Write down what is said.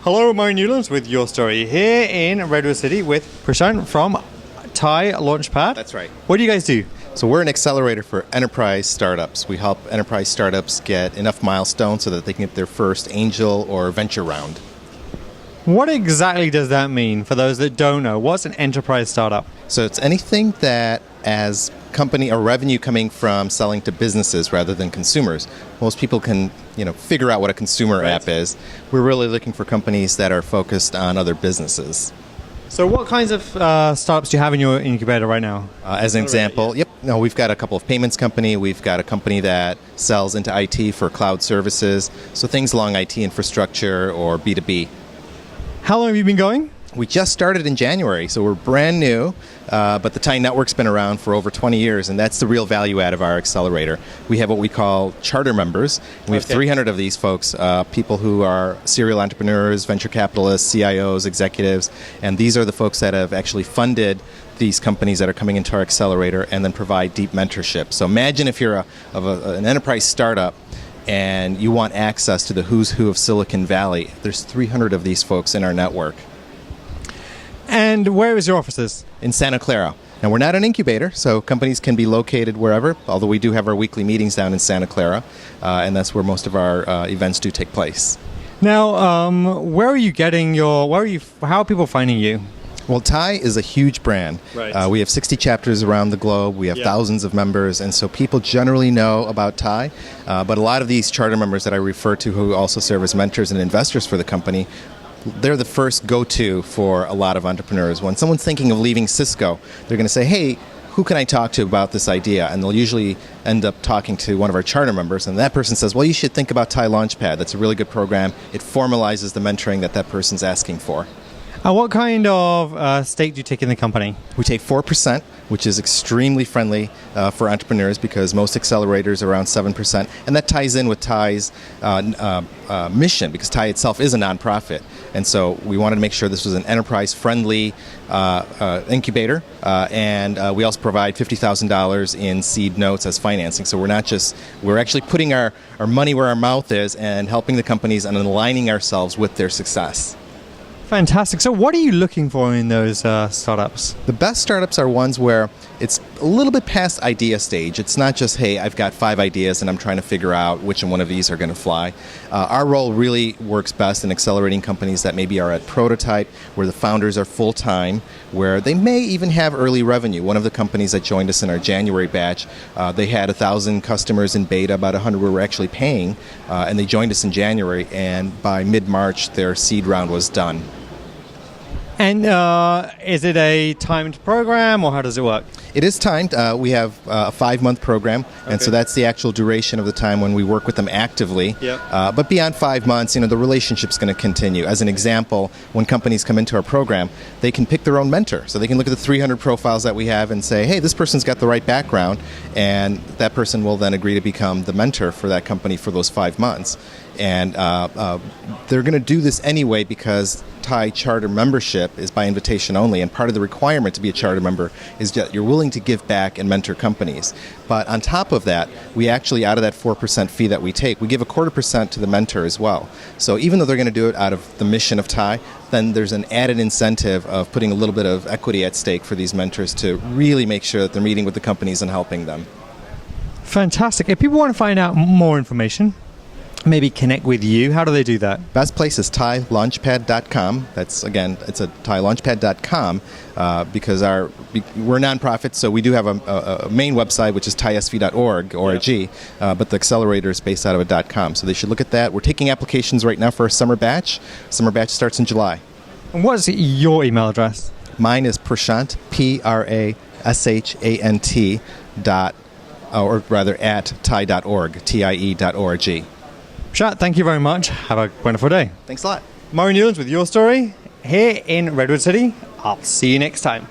Hello, Murray Newlands with Your Story here in Redwood City with Prashant from TiE LAUNCHPAD. That's right. What do you guys do? So we're an accelerator for enterprise startups. We help enterprise startups get enough milestones so that they can get their first angel or venture round. What exactly does that mean for those that don't know? What's an enterprise startup? So it's anything that as company or revenue coming from selling to businesses rather than consumers. Most people can, figure out what a consumer app is. We're really looking for companies that are focused on other businesses. So what kinds of startups do you have in your incubator right now? As an example, we've got a couple of payments company. We've got a company that sells into IT for cloud services. So things along IT infrastructure or B2B. How long have you been going? We just started in January, so we're brand new, but the TiE network's been around for over 20 years, and that's the real value add of our accelerator. We have what we call charter members. We have 300 of these folks, people who are serial entrepreneurs, venture capitalists, CIOs, executives, and these are the folks that have actually funded these companies that are coming into our accelerator and then provide deep mentorship. So imagine if you're an enterprise startup and you want access to the who's who of Silicon Valley. There's 300 of these folks in our network. And where is your offices? In Santa Clara. Now, we're not an incubator, so companies can be located wherever, although we do have our weekly meetings down in Santa Clara, and that's where most of our events do take place. Now, how are people finding you? Well, TiE is a huge brand. Right. We have 60 chapters around the globe. We have thousands of members, and so people generally know about TiE. But a lot of these charter members that I refer to who also serve as mentors and investors for the company, they're the first go-to for a lot of entrepreneurs. When someone's thinking of leaving Cisco, they're going to say, hey, who can I talk to about this idea? And they'll usually end up talking to one of our charter members, and that person says, well, you should think about TiE LAUNCHPAD. That's a really good program. It formalizes the mentoring that person's asking for. What kind of stake do you take in the company? We take 4%, which is extremely friendly for entrepreneurs because most accelerators are around 7%. And that ties in with TiE's mission because TiE itself is a nonprofit. And so we wanted to make sure this was an enterprise-friendly incubator. And we also provide $50,000 in seed notes as financing. So we're actually putting our money where our mouth is and helping the companies and aligning ourselves with their success. Fantastic. So what are you looking for in those startups? The best startups are ones where it's a little bit past idea stage. It's not just, hey, I've got 5 ideas and I'm trying to figure out which one of these are going to fly. Our role really works best in accelerating companies that maybe are at prototype, where the founders are full-time, where they may even have early revenue. One of the companies that joined us in our January batch, they had 1,000 customers in beta, about 100 were actually paying, and they joined us in January, and by mid-March, their seed round was done. And is it a timed program, or how does it work? It is timed. We have a 5-month program, and so that's the actual duration of the time when we work with them actively. Yep. But beyond 5 months, the relationship's going to continue. As an example, when companies come into our program, they can pick their own mentor. So they can look at the 300 profiles that we have and say, hey, this person's got the right background, and that person will then agree to become the mentor for that company for those 5 months. And they're going to do this anyway because TiE charter membership is by invitation only, and part of the requirement to be a charter member is that you're willing to give back and mentor companies. But on top of that, we actually, out of that 4% fee that we take, we give 0.25% to the mentor as well. So even though they're going to do it out of the mission of TiE, then there's an added incentive of putting a little bit of equity at stake for these mentors to really make sure that they're meeting with the companies and helping them. Fantastic. If people want to find out more information, maybe connect with you, how do they do that? Best place is TiELaunchPad.com. That's, again, it's a TiELaunchPad.com because we're a nonprofit, so we do have a main website, which is TiESV.org, but the accelerator is based out of a .com. So they should look at that. We're taking applications right now for a summer batch. Summer batch starts in July. And what is your email address? Mine is Prashant, Prashant, or rather at TiE.org, TIE.org. Prashant, thank you very much. Have a wonderful day. Thanks a lot. Murray Newlands with Your Story here in Redwood City. I'll see you next time.